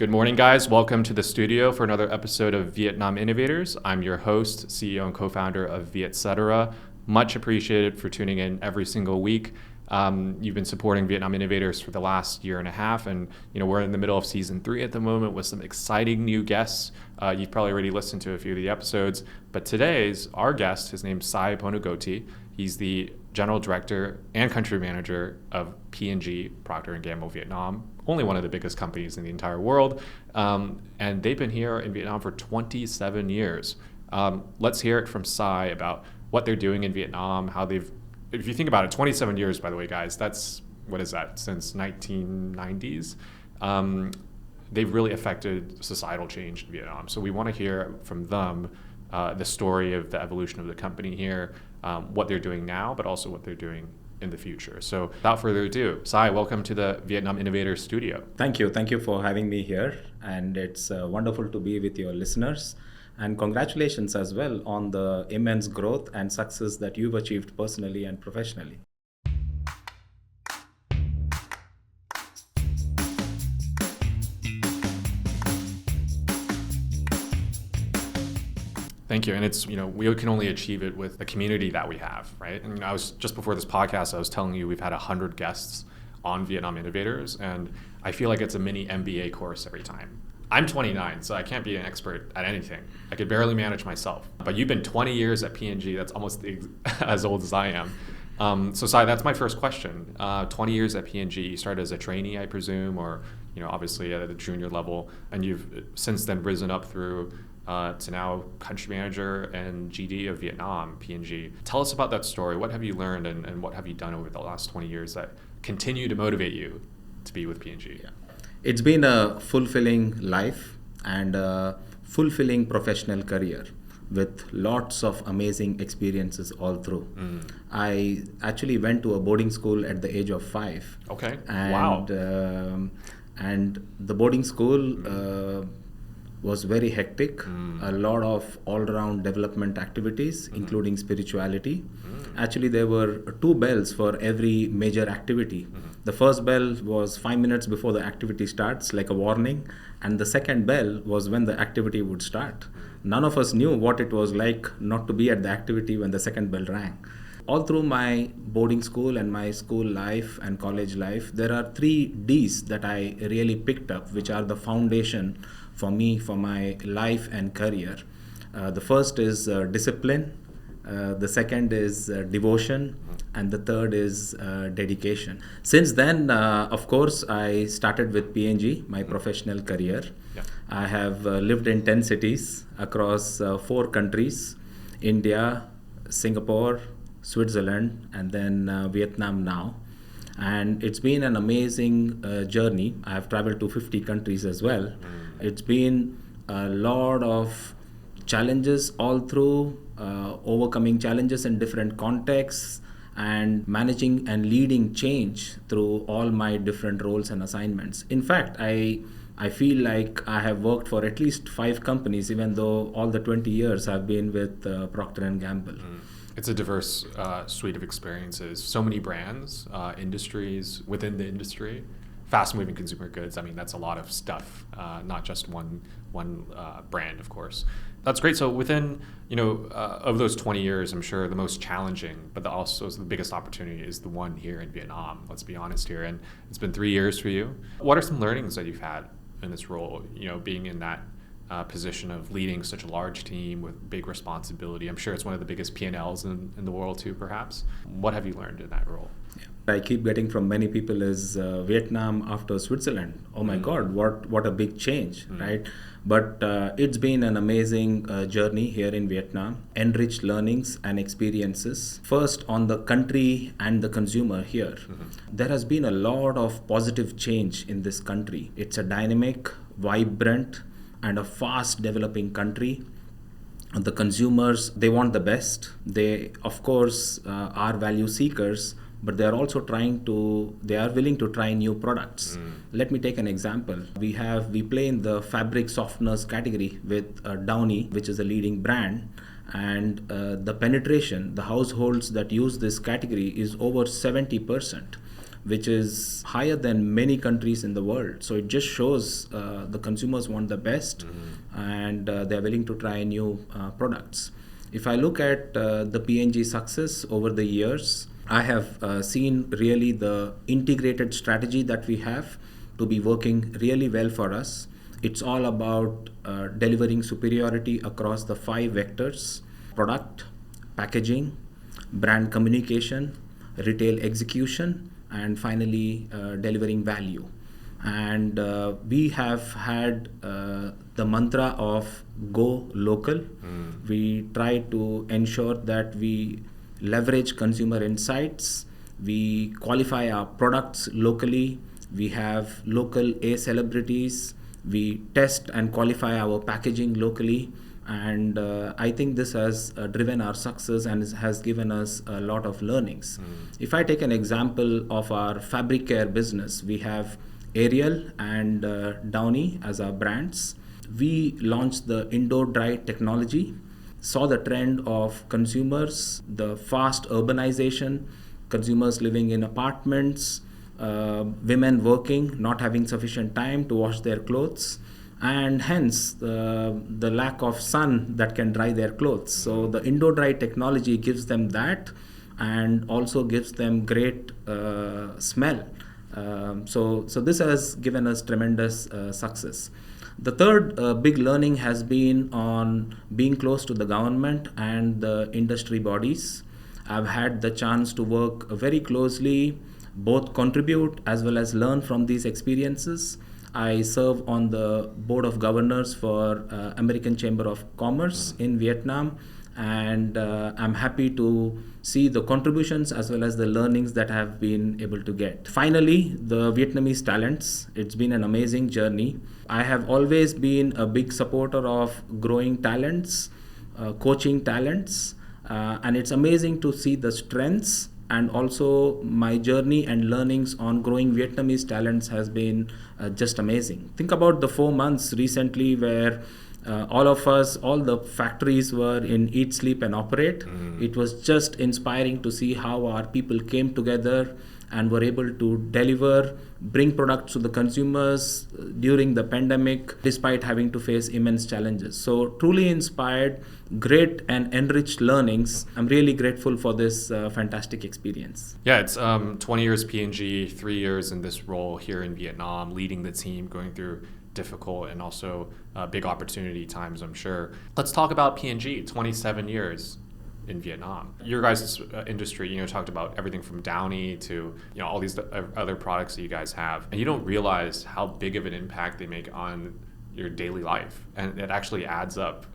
Good morning, guys. Welcome to the studio for another episode of Vietnam Innovators. I'm your host, CEO and co-founder of Vietcetera. Much appreciated for tuning in every single week. You've been supporting Vietnam Innovators for the last year and a half, and we're in the middle of season 3 at the moment with some exciting new guests. You've probably already listened to a few of the episodes, but today's our guest, his name's Sai Ponugoti. He's the General Director and Country Manager of P&G, Procter Gamble Vietnam, only one of the biggest companies in the entire world. And they've been here in Vietnam for 27 years. Let's hear it from Sai about what they're doing in Vietnam, how if you think about it, 27 years, by the way, guys, since 1990s. They've really affected societal change in Vietnam. So we want to hear from them the story of the evolution of the company here, what they're doing now, but also what they're doing in the future. So without further ado, Sai, welcome to the Vietnam Innovators studio. Thank you. Thank you for having me here. And it's wonderful to be with your listeners. And congratulations as well on the immense growth and success that you've achieved personally and professionally. Thank you. And it's, we can only achieve it with the community that we have, right? And I was just before this podcast, I was telling you we've had 100 guests on Vietnam Innovators, and I feel like it's a mini MBA course every time. I'm 29, so I can't be an expert at anything. I could barely manage myself. But you've been 20 years at P&G. That's almost as old as I am. So Sai, that's my first question. 20 years at P&G, you started as a trainee, I presume, or obviously at the junior level, and you've since then risen up through to now country manager and GD of Vietnam, P&G. Tell us about that story. What have you learned and what have you done over the last 20 years that continue to motivate you to be with P&G? Yeah. It's been a fulfilling life and a fulfilling professional career with lots of amazing experiences all through. I actually went to a boarding school at the age of 5. Okay. And, wow. And the boarding school was very hectic. A lot of all-round development activities, including spirituality. Actually, there were 2 bells for every major activity. The first bell was 5 minutes before the activity starts, like a warning, and the second bell was when the activity would start. None of us knew what it was like not to be at the activity when the second bell rang. All through my boarding school and my school life and college life, there are 3 Ds that I really picked up, which are the foundation for me, for my life and career. The first is discipline, the second is devotion, and the third is dedication. Since then, of course, I started with P&G, my professional career. Yeah. I have lived in 10 cities across 4 countries, India, Singapore, Switzerland, and then Vietnam now. And it's been an amazing journey. I have traveled to 50 countries as well. It's been a lot of challenges all through, overcoming challenges in different contexts and managing and leading change through all my different roles and assignments. In fact, I feel like I have worked for at least 5 companies, even though all the 20 years I've been with Procter Gamble. It's a diverse suite of experiences. So many brands, industries within the industry, fast-moving consumer goods. I mean, that's a lot of stuff, not just one brand, of course. That's great. So within, of those 20 years, I'm sure the most challenging, but also the biggest opportunity is the one here in Vietnam. Let's be honest here. And it's been 3 years for you. What are some learnings that you've had in this role, being in that position of leading such a large team with big responsibility? I'm sure it's one of the biggest P&Ls in the world too, perhaps. What have you learned in that role? Yeah. I keep getting from many people is Vietnam after Switzerland. Oh my God, what a big change, right? But it's been an amazing journey here in Vietnam, enriched learnings and experiences. First, on the country and the consumer here. There has been a lot of positive change in this country. It's a dynamic, vibrant, and a fast developing country. The consumers, they want the best. They, of course, are value seekers, but they are also they are willing to try new products. Let me take an example. We play in the fabric softeners category with Downy, which is a leading brand. And the penetration, the households that use this category is over 70%. which is higher than many countries in the world. So it just shows the consumers want the best, and they're willing to try new products. If I look at the P&G success over the years, I have seen really the integrated strategy that we have to be working really well for us. It's all about delivering superiority across the 5 vectors: product, packaging, brand communication, retail execution, and finally delivering value. And we have had the mantra of go local. We try to ensure that we leverage consumer insights, we qualify our products locally, we have local A celebrities, we test and qualify our packaging locally, and I think this has driven our success and has given us a lot of learnings. If I take an example of our fabric care business, we have Ariel and Downy as our brands. We launched the indoor dry technology, saw the trend of consumers, the fast urbanization, consumers living in apartments, women working, not having sufficient time to wash their clothes, and hence the lack of sun that can dry their clothes. So the indoor dry technology gives them that and also gives them great smell. So this has given us tremendous success. The third big learning has been on being close to the government and the industry bodies. I've had the chance to work very closely, both contribute as well as learn from these experiences. I serve on the board of governors for American Chamber of Commerce in Vietnam, and I'm happy to see the contributions as well as the learnings that I have been able to get. Finally, the Vietnamese talents. It's been an amazing journey. I have always been a big supporter of growing talents, coaching talents, and it's amazing to see the strengths, and also my journey and learnings on growing Vietnamese talents has been just amazing. Think about the 4 months recently where all of us, all the factories were in eat, sleep, and operate. It was just inspiring to see how our people came together and were able to deliver, bring products to the consumers during the pandemic, despite having to face immense challenges. So truly inspired, great and enriched learnings. I'm really grateful for this fantastic experience. Yeah, it's 20 years P&G, 3 years in this role here in Vietnam, leading the team, going through difficult and also big opportunity times, I'm sure. Let's talk about P&G, 27 years in Vietnam. Your guys' industry, talked about everything from Downy to all these other products that you guys have, and you don't realize how big of an impact they make on your daily life, and it actually adds up.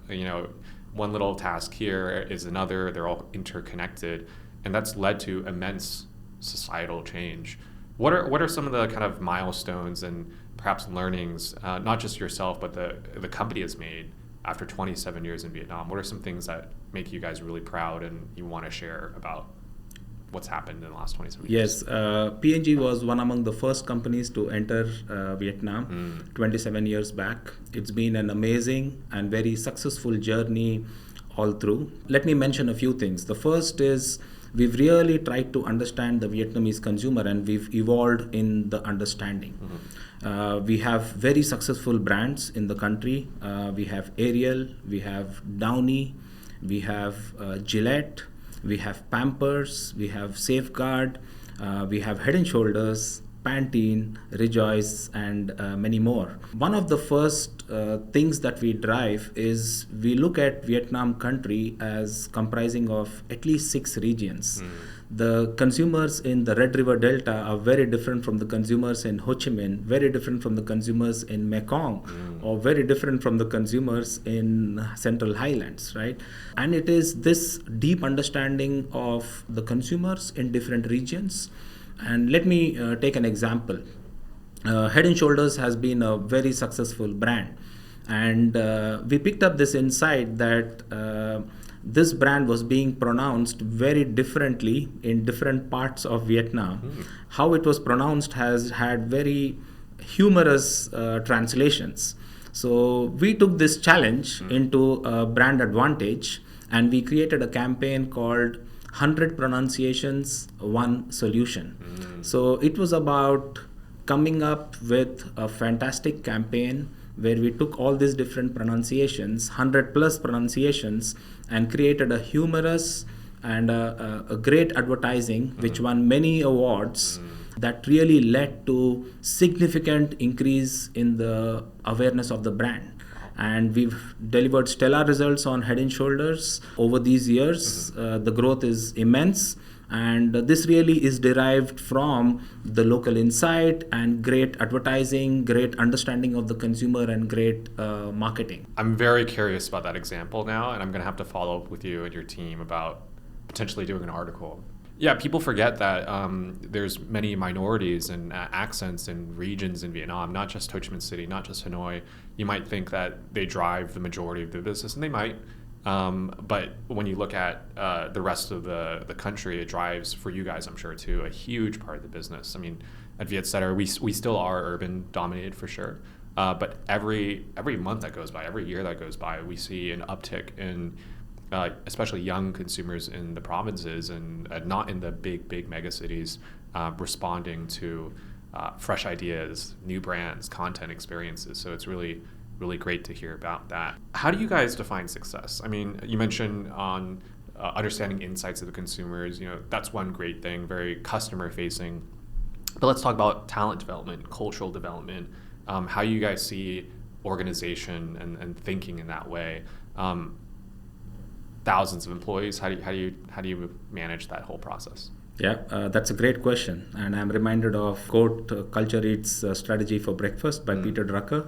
One little task here is another. They're all interconnected, and that's led to immense societal change. What are some of the kind of milestones and perhaps learnings, not just yourself, but the company has made after 27 years in Vietnam? What are some things that make you guys really proud and you want to share about what's happened in the last 27 years? Yes, P&G was one among the first companies to enter Vietnam 27 years back. It's been an amazing and very successful journey all through. Let me mention a few things. The first is we've really tried to understand the Vietnamese consumer, and we've evolved in the understanding. We have very successful brands in the country. We have Ariel, we have Downy, we have Gillette, we have Pampers, we have Safeguard, we have Head & Shoulders, Pantene, Rejoice, and many more. One of the first things that we drive is we look at Vietnam country as comprising of at least 6 regions. The consumers in the Red River Delta are very different from the consumers in Ho Chi Minh, very different from the consumers in Mekong, or very different from the consumers in Central Highlands, right? And it is this deep understanding of the consumers in different regions. And let me take an example. Head & Shoulders has been a very successful brand. And we picked up this insight that this brand was being pronounced very differently in different parts of Vietnam. How it was pronounced has had very humorous translations. So we took this challenge into a brand advantage, and we created a campaign called 100 pronunciations, one solution. So it was about coming up with a fantastic campaign where we took all these different pronunciations, 100 plus pronunciations, and created a humorous and a great advertising which won many awards that really led to significant increase in the awareness of the brand. And we've delivered stellar results on Head & Shoulders over these years. The growth is immense, and this really is derived from the local insight and great advertising, great understanding of the consumer, and great marketing. I'm very curious about that example now, and I'm going to have to follow up with you and your team about potentially doing an article. Yeah, people forget that there's many minorities and accents and regions in Vietnam, not just Ho Chi Minh City, not just Hanoi. You might think that they drive the majority of the business, and they might. But when you look at the rest of the country, it drives, for you guys, I'm sure, too, a huge part of the business. I mean, at Vietcetera, we still are urban dominated for sure. But every month that goes by, every year that goes by, we see an uptick in especially young consumers in the provinces and not in the big mega cities responding to fresh ideas, new brands, content experiences. So it's really great to hear about that. How do you guys define success? I mean, you mentioned on understanding insights of the consumers, that's one great thing, very customer facing. But let's talk about talent development, cultural development, how you guys see organization and thinking in that way. Thousands of employees, how do you manage that whole process? Yeah, that's a great question. And I'm reminded of quote, "Culture Eats Strategy for Breakfast" by Peter Drucker.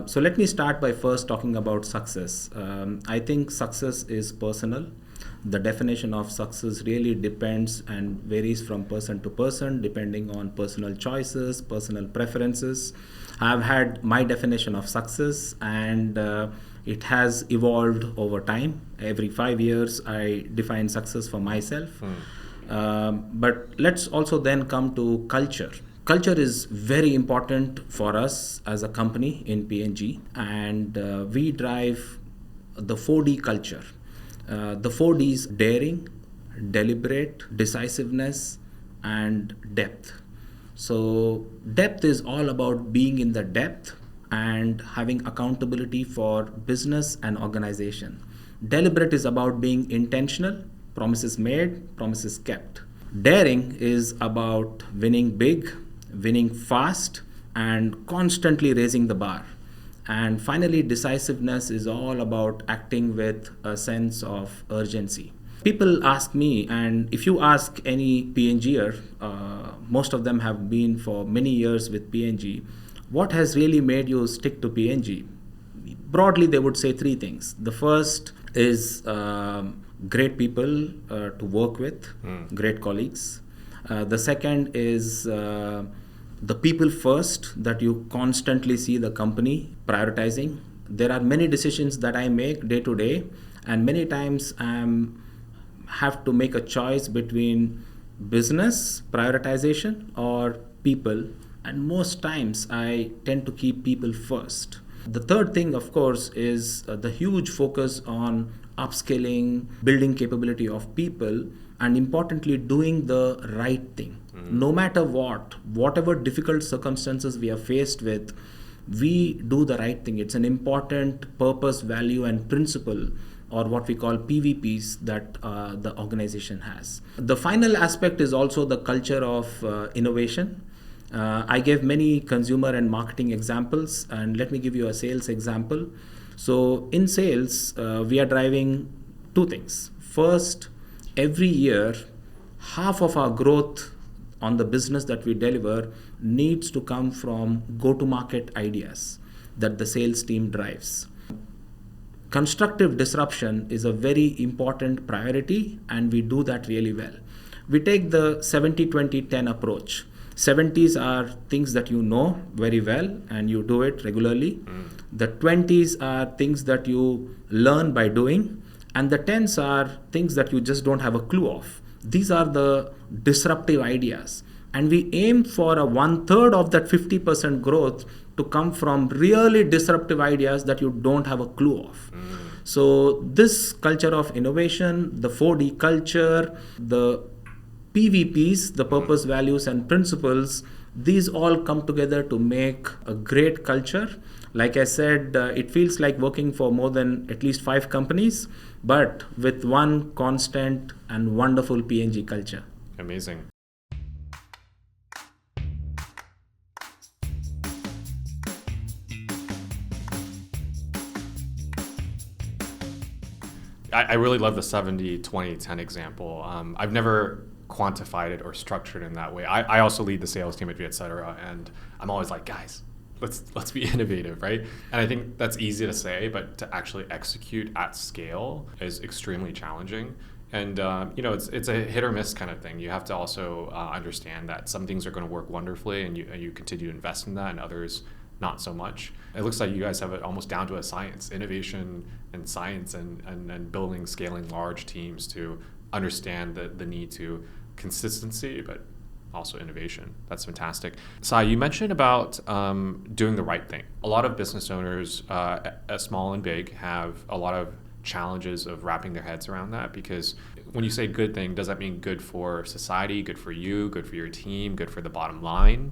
So let me start by first talking about success. I think success is personal. The definition of success really depends and varies from person to person, depending on personal choices, personal preferences. I've had my definition of success, and it has evolved over time. Every 5 years, I define success for myself. But let's also then come to culture. Culture is very important for us as a company in P&G, and we drive the 4D culture. The 4Ds: daring, deliberate, decisiveness, and depth. So depth is all about being in the depth and having accountability for business and organization. Deliberate is about being intentional, promises made, promises kept. Daring is about winning big, winning fast, and constantly raising the bar. And finally, decisiveness is all about acting with a sense of urgency. People ask me, and if you ask any P&G'er, most of them have been for many years with P&G, what has really made you stick to P&G? Broadly, they would say three things. The first is great people to work with, great colleagues. The second is the people first, that you constantly see the company prioritizing. There are many decisions that I make day to day, and many times I have to make a choice between business prioritization or people, and most times I tend to keep people first. The third thing, of course, is the huge focus on upskilling, building capability of people, and importantly, doing the right thing. No matter whatever difficult circumstances we are faced with, we do the right thing. It's an important purpose, value, and principle, or what we call PVPs, that the organization has. The final aspect is also the culture of innovation. I gave many consumer and marketing examples, and let me give you a sales example. So in sales, we are driving two things. First, every year, half of our growth on the business that we deliver needs to come from go-to-market ideas that the sales team drives. Constructive disruption is a very important priority, and we do that really well. We take the 70-20-10 approach. 70s are things that you know very well and you do it regularly. The 20s are things that you learn by doing, and the 10s are things that you just don't have a clue of. These are the disruptive ideas, and we aim for a 1/3 of that 50% growth to come from really disruptive ideas that you don't have a clue of. So this culture of innovation, the 4D culture, the PVPs, the purpose, values, and principles, these all come together to make a great culture. Like I said, it feels like working for more than at least 5 companies, but with one constant and wonderful P&G culture. Amazing. I really love the 70-20-10 example. I've never quantified it or structured in that way. I also lead the sales team at Viet Cetera, and I'm always like, guys, let's be innovative, right? And I think that's easy to say, but to actually execute at scale is extremely challenging. And it's a hit or miss kind of thing. You have to also understand that some things are going to work wonderfully, and you continue to invest in that, and others not so much. It looks like you guys have it almost down to a science, innovation and science, and building, scaling large teams to understand the need to consistency, but also innovation. That's fantastic. Sai, you mentioned about doing the right thing. A lot of business owners, small and big, have a lot of challenges of wrapping their heads around that, because when you say good thing, does that mean good for society, good for you, good for your team, good for the bottom line?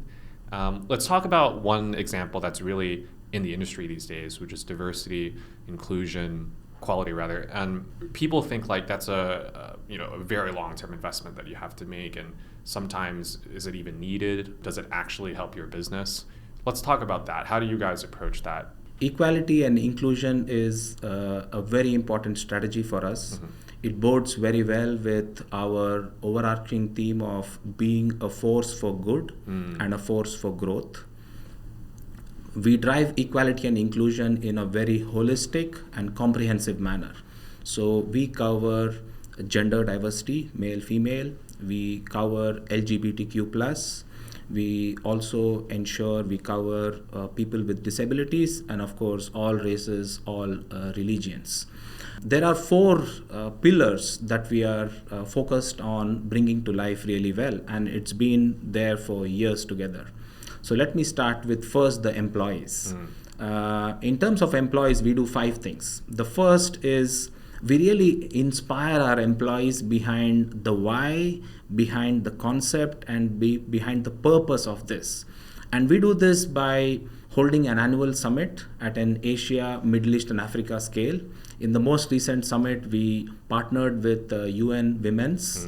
Let's talk about one example that's really in the industry these days, which is diversity, inclusion, quality rather. And people think like that's a very long-term investment that you have to make, and sometimes is it even needed? Does it actually help your business? Let's talk about that. How do you guys approach that? Equality and inclusion is a very important strategy for us. Mm-hmm. It bodes very well with our overarching theme of being a force for good and a force for growth. We drive equality and inclusion in a very holistic and comprehensive manner. So we cover gender diversity, male, female. We cover LGBTQ+. We also ensure we cover people with disabilities, and of course all races, all religions. There are 4 pillars that we are focused on bringing to life really well, and it's been there for years together. So let me start with first the employees. In terms of employees, we do 5 things. The first is we really inspire our employees behind the why, behind the concept, and behind the purpose of this. And we do this by holding an annual summit at an Asia, Middle East, and Africa scale. In the most recent summit, we partnered with the UN Women's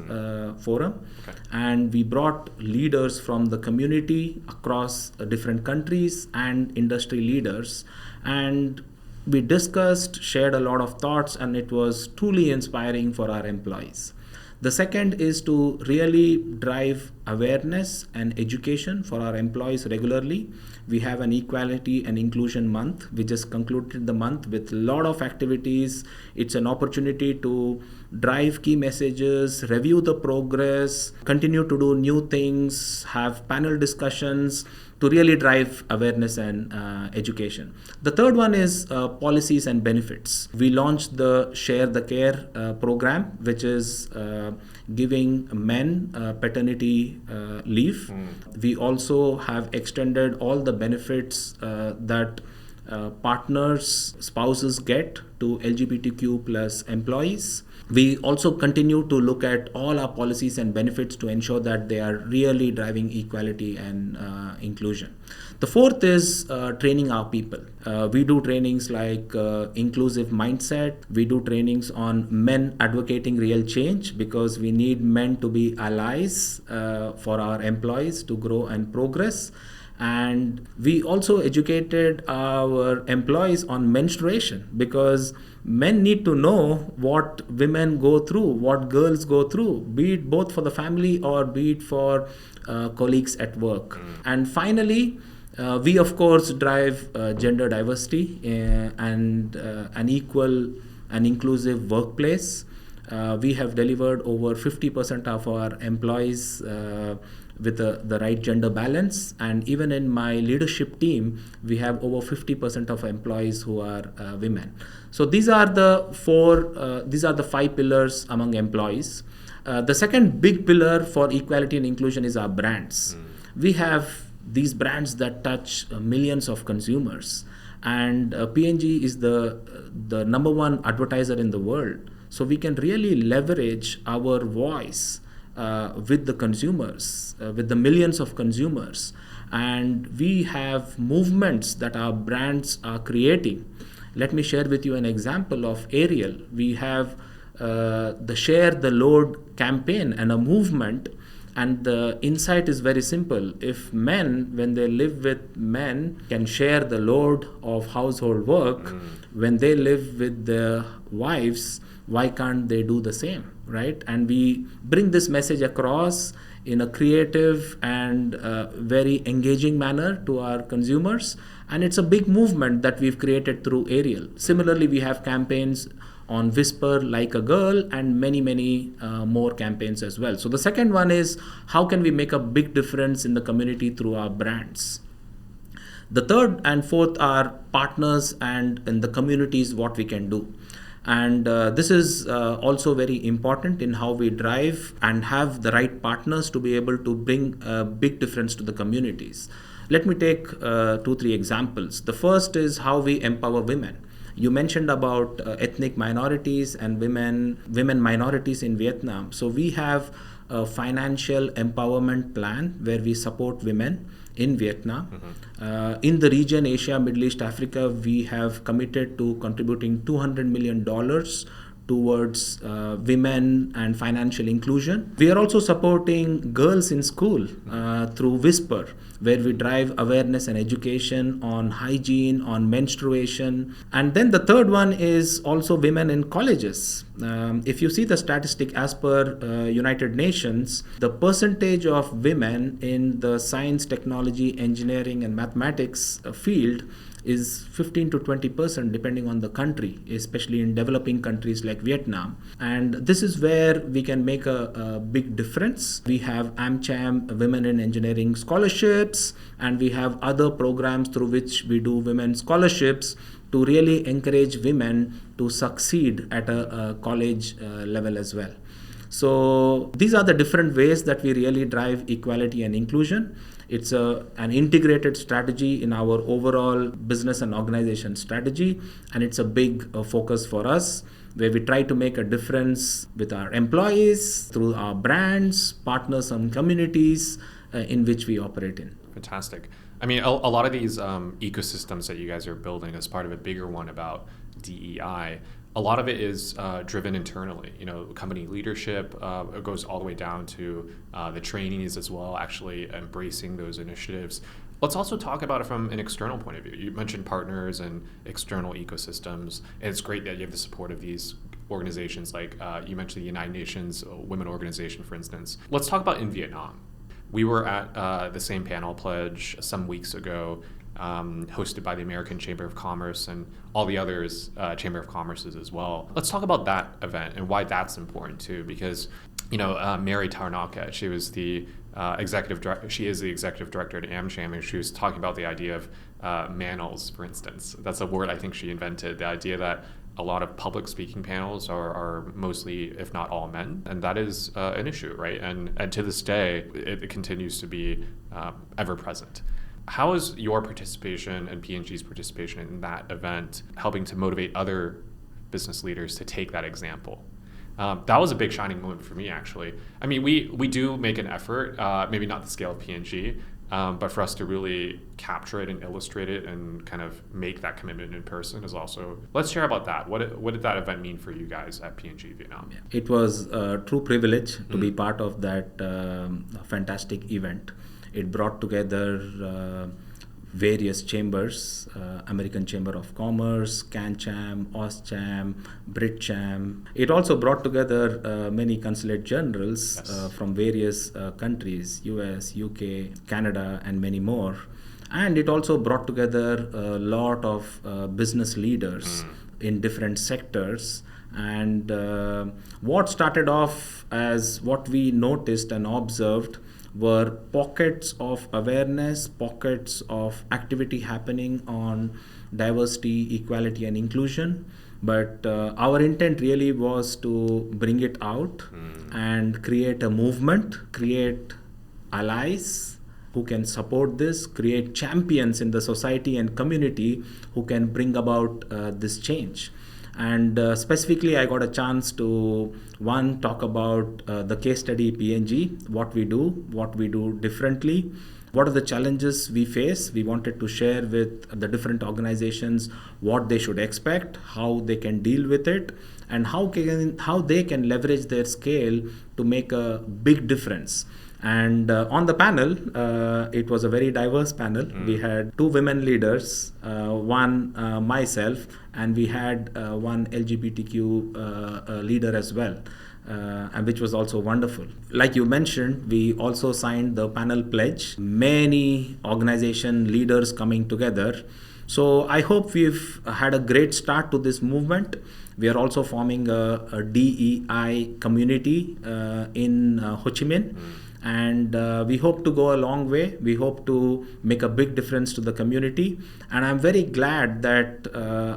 Forum, and we brought leaders from the community across different countries and industry leaders, and we discussed, shared a lot of thoughts, and it was truly inspiring for our employees. The second is to really drive awareness and education for our employees regularly. We have an Equality and Inclusion Month. We just concluded the month with a lot of activities. It's an opportunity to drive key messages, review the progress, continue to do new things, have panel discussions to really drive awareness and education. The third one is policies and benefits. We launched the Share the Care program, which is giving men paternity leave. We also have extended all the benefits that partners, spouses get to LGBTQ plus employees. We also continue to look at all our policies and benefits to ensure that they are really driving equality and inclusion. The fourth is training our people. We do trainings like inclusive mindset. We do trainings on men advocating real change, because we need men to be allies for our employees to grow and progress. And we also educated our employees on menstruation, because men need to know what women go through, what girls go through, be it both for the family or be it for colleagues at work. And finally, we of course drive gender diversity and an equal and inclusive workplace. We have delivered over 50% of our employees with the right gender balance, and even in my leadership team, we have over 50% of employees who are women. So these are the 5 pillars among employees. The second big pillar for equality and inclusion is our brands. We have these brands that touch millions of consumers, and P&G is the number one advertiser in the world. So we can really leverage our voice with the consumers, with the millions of consumers. And we have movements that our brands are creating. Let me share with you an example of Ariel. We have the Share the Load campaign and a movement. And the insight is very simple. If men, when they live with men, can share the load of household work, when they live with their wives, why can't they do the same, right? And we bring this message across in a creative and very engaging manner to our consumers. And it's a big movement that we've created through Ariel. Similarly, we have campaigns on Whisper Like a Girl and many more campaigns as well. So the second one is, how can we make a big difference in the community through our brands? The third and fourth are partners and in the communities, what we can do. And this is also very important in how we drive and have the right partners to be able to bring a big difference to the communities. Let me take 2-3 examples. The first is how we empower women. You mentioned about ethnic minorities and women minorities in Vietnam. So we have a financial empowerment plan where we support women in Vietnam. In the region, Asia, Middle East, Africa, we have committed to contributing $200 million towards women and financial inclusion. We are also supporting girls in school through Whisper, where we drive awareness and education on hygiene, on menstruation. And then the third one is also women in colleges. If you see the statistic as per United Nations, the percentage of women in the science, technology, engineering, and mathematics field is 15 to 20% depending on the country, especially in developing countries like Vietnam. And this is where we can make a big difference. We have AmCham Women in Engineering scholarships, and we have other programs through which we do women scholarships to really encourage women to succeed at a college level as well. So these are the different ways that we really drive equality and inclusion. It's an integrated strategy in our overall business and organization strategy, and it's a big focus for us, where we try to make a difference with our employees through our brands, partners, and communities in which we operate in. Fantastic. I mean, a lot of these ecosystems that you guys are building as part of a bigger one about DEI, a lot of it is driven internally. You know, company leadership, it goes all the way down to the trainees as well, actually embracing those initiatives. Let's also talk about it from an external point of view. You mentioned partners and external ecosystems, and it's great that you have the support of these organizations like you mentioned the United Nations Women Organization, for instance. Let's talk about in Vietnam. We were at the same panel pledge some weeks ago, hosted by the American Chamber of Commerce and all the others Chamber of Commerces as well. Let's talk about that event and why that's important too, because Mary Tarnaka, she was the she is the executive director at AmCham, and she was talking about the idea of manels, for instance. That's a word I think she invented, the idea that a lot of public speaking panels are mostly, if not all, men, and that is an issue, right? And to this day, it continues to be ever present. How is your participation and P&G's participation in that event helping to motivate other business leaders to take that example? That was a big shining moment for me, actually. I mean, we do make an effort, maybe not the scale of P&G, but for us to really capture it and illustrate it and kind of make that commitment in person is also. Let's share about that. What did that event mean for you guys at P&G Vietnam? It was a true privilege to be part of that fantastic event. It brought together various chambers, American Chamber of Commerce, CanCham, OSCham, BritCham. It also brought together many consulate generals from various countries, US, UK, Canada, and many more. And it also brought together a lot of business leaders in different sectors. And what started off as what we noticed and observed were pockets of awareness, pockets of activity happening on diversity, equality, and inclusion. But our intent really was to bring it out and create a movement, create allies who can support this, create champions in the society and community who can bring about this change. And specifically, I got a chance to, one, talk about the case study P&G, what we do differently, what are the challenges we face. We wanted to share with the different organizations what they should expect, how they can deal with it, and how they can leverage their scale to make a big difference. And on the panel, it was a very diverse panel. We had 2 women leaders, one myself, and we had one LGBTQ leader as well, and which was also wonderful. Like you mentioned, we also signed the panel pledge. Many organization leaders coming together. So I hope we've had a great start to this movement. We are also forming a DEI community in Ho Chi Minh. And we hope to go a long way. We hope to make a big difference to the community. And I'm very glad that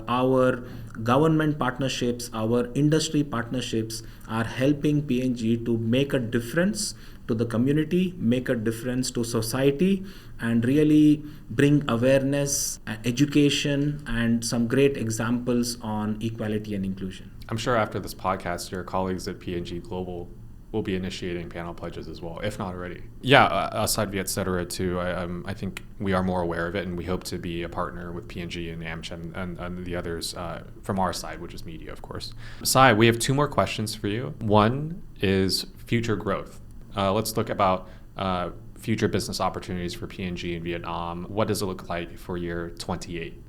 our government partnerships, our industry partnerships are helping P&G to make a difference to the community, make a difference to society, and really bring awareness, education, and some great examples on equality and inclusion. I'm sure after this podcast, your colleagues at P&G Global will be initiating panel pledges as well, if not already. Yeah, aside Viet Cetera too, I think we are more aware of it, and we hope to be a partner with P&G and Amchem and the others from our side, which is media, of course. Sai, we have 2 more questions for you. One is future growth. Let's look about future business opportunities for P&G in Vietnam. What does it look like for year 28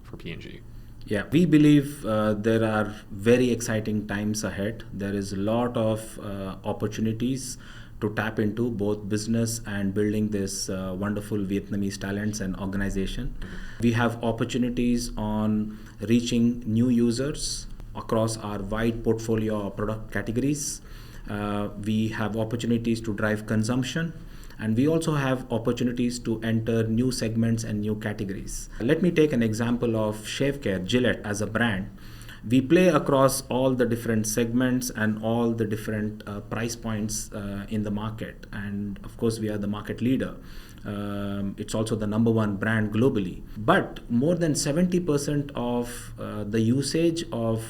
for P&G? Yeah, we believe there are very exciting times ahead. There is a lot of opportunities to tap into, both business and building this wonderful Vietnamese talents and organization. We have opportunities on reaching new users across our wide portfolio of product categories. We have opportunities to drive consumption. And we also have opportunities to enter new segments and new categories. Let me take an example of shave care, Gillette as a brand. We play across all the different segments and all the different price points in the market. And of course, we are the market leader. It's also the number 1 brand globally. But more than 70% of the usage of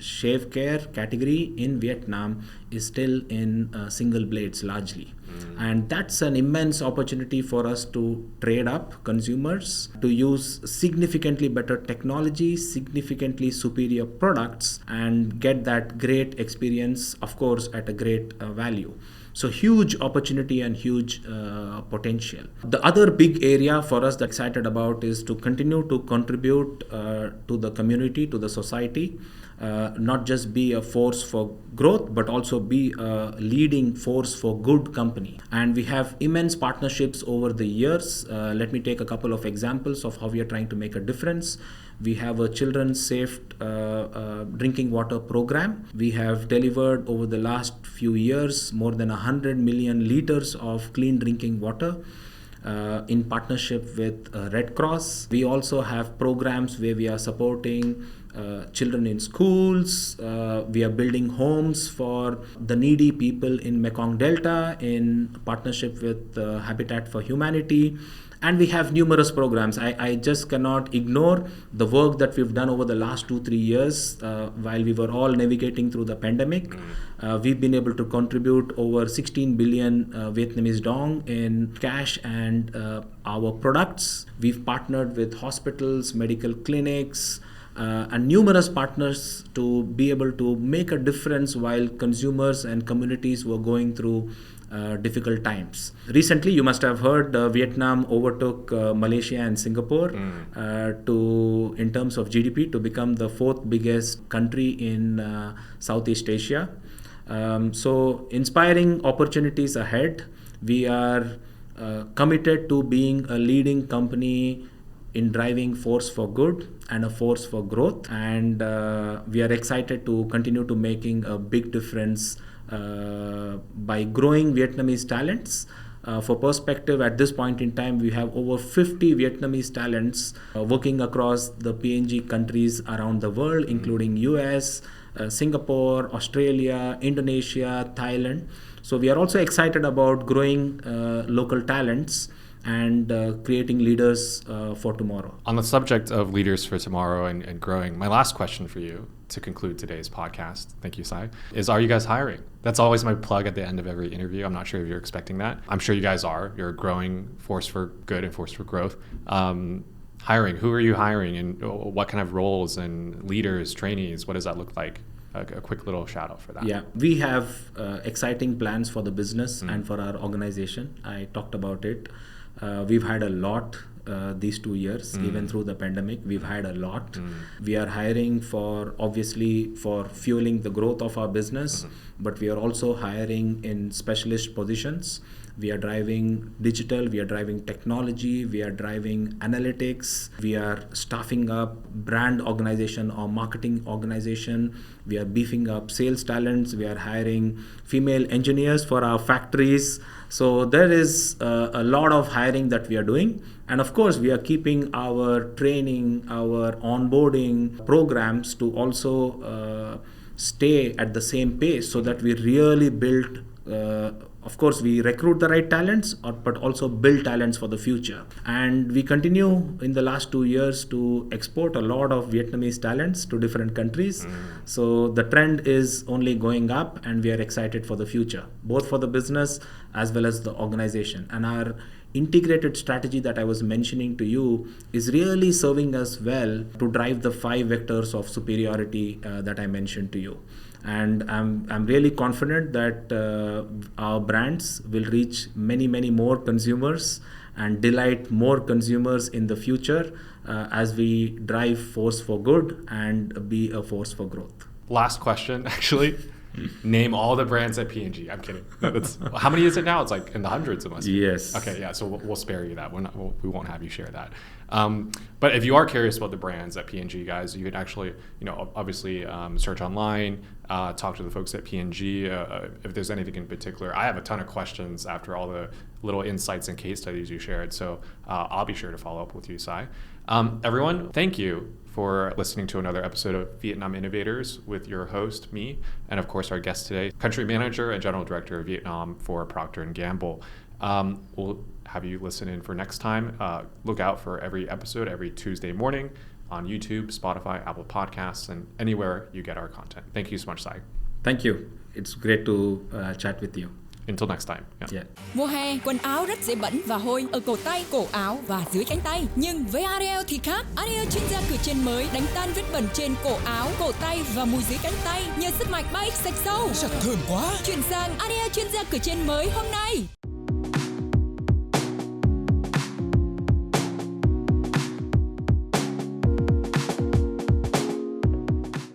shave care category in Vietnam is still in single blades largely. And that's an immense opportunity for us to trade up consumers, to use significantly better technology, significantly superior products, and get that great experience, of course, at a great value. So huge opportunity and huge potential. The other big area for us that I'm excited about is to continue to contribute to the community, to the society, not just be a force for growth, but also be a leading force for good company. And we have immense partnerships over the years. Let me take a couple of examples of how we are trying to make a difference. We have a children's safe drinking water program. We have delivered over the last few years more than 100 million liters of clean drinking water in partnership with Red Cross. We also have programs where we are supporting children in schools. We are building homes for the needy people in Mekong Delta in partnership with Habitat for Humanity. And we have numerous programs. I just cannot ignore the work that we've done over the last 2-3 years while we were all navigating through the pandemic. We've been able to contribute over 16 billion Vietnamese dong in cash and our products. We've partnered with hospitals, medical clinics, and numerous partners to be able to make a difference while consumers and communities were going through difficult times. Recently, you must have heard Vietnam overtook Malaysia and Singapore in terms of GDP to become the 4th biggest country in Southeast Asia. So inspiring opportunities ahead. We are committed to being a leading company in driving force for good and a force for growth. And we are excited to continue to making a big difference by growing Vietnamese talents, For perspective, at this point in time, we have over 50 Vietnamese talents working across the P&G countries around the world, including US, Singapore, Australia, Indonesia, Thailand. So we are also excited about growing local talents and creating leaders for tomorrow. On the subject of leaders for tomorrow and growing, my last question for you to conclude today's podcast, thank you, Sai, is are you guys hiring? That's always my plug at the end of every interview. I'm not sure if you're expecting that. I'm sure you guys are. You're a growing force for good and force for growth. Hiring, who are you hiring and what kind of roles and leaders, trainees, what does that look like? A quick little shout out for that. Yeah, we have exciting plans for the business and for our organization. I talked about it. We've had a lot these 2 years, even through the pandemic. We've had a lot. We are hiring for fueling the growth of our business, but we are also hiring in specialist positions. We are driving digital, we are driving technology, we are driving analytics, we are staffing up brand organization or marketing organization, we are beefing up sales talents, we are hiring female engineers for our factories. So there is a lot of hiring that we are doing. And of course, we are keeping our training, our onboarding programs to also stay at the same pace so that we really build of course, we recruit the right talents, but also build talents for the future. And we continue in the last 2 years to export a lot of Vietnamese talents to different countries. So the trend is only going up, and we are excited for the future, both for the business as well as the organization. And our integrated strategy that I was mentioning to you is really serving us well to drive the 5 vectors of superiority that I mentioned to you. And I'm really confident that our brands will reach many more consumers and delight more consumers in the future as we drive force for good and be a force for growth. Last question, actually. Name all the brands at P&G. I'm kidding. No, how many is it now? It's like in the hundreds, it must be. Yes. Okay, yeah. So we'll spare you that. We won't have you share that. But if you are curious about the brands at P&G, guys, you can actually, obviously search online, talk to the folks at P&G. If there's anything in particular, I have a ton of questions after all the little insights and case studies you shared. So I'll be sure to follow up with you, Sai. Everyone, thank you for listening to another episode of Vietnam Innovators with your host, me, and of course our guest today, Country Manager and General Director of Vietnam for Procter Gamble. We'll have you listen in for next time. Look out for every episode every Tuesday morning on YouTube, Spotify, Apple Podcasts, and anywhere you get our content. Thank you so much, Sai. Thank you. It's great to chat with you. Until next time. Yeah. Mùa hè, quần áo rất dễ bẩn và hôi ở cổ tay, cổ áo và dưới cánh tay. Nhưng với Ariel thì khác. Ariel chuyên gia khử trên mới đánh tan vết bẩn trên cổ áo, cổ tay và mùi dưới cánh tay nhờ sức mạnh 3x sạch sâu. Sạch thơm quá. Chuyển sang Ariel chuyên gia khử trên mới hôm nay.